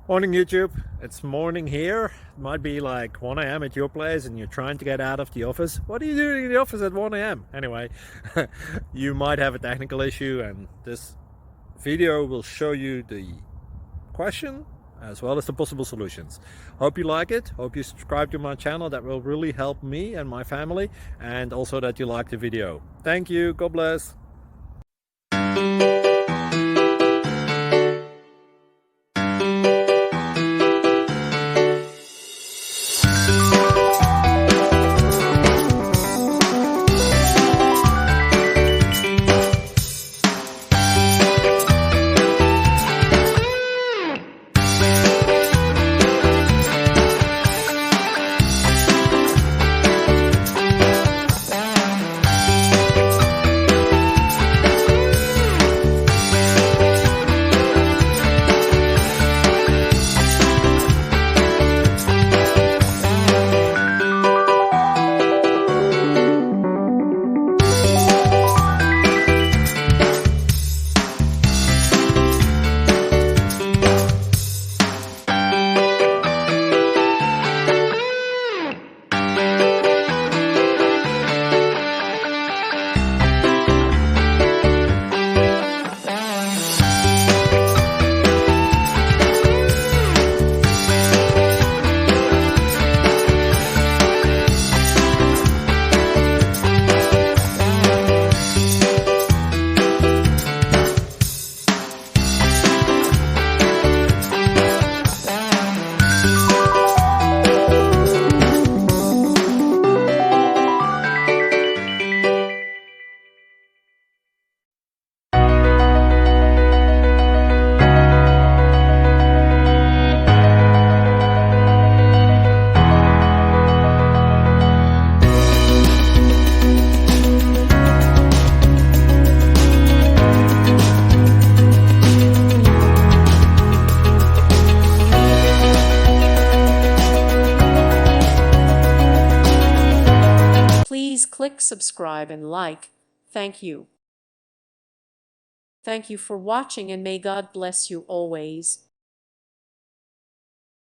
Morning YouTube, it's morning here. It might be like 1 a.m. at your place and you're trying to get out of the office. What are you doing in the office at 1 a.m.? Anyway, you might have a technical issue and this video will show you the question as well as the possible solutions. Hope you like it, hope you subscribe to my channel. That will really help me and my family, and also that you like the video. Thank you, God bless. Please click subscribe and like. Thank you. Thank you for watching and may God bless you always.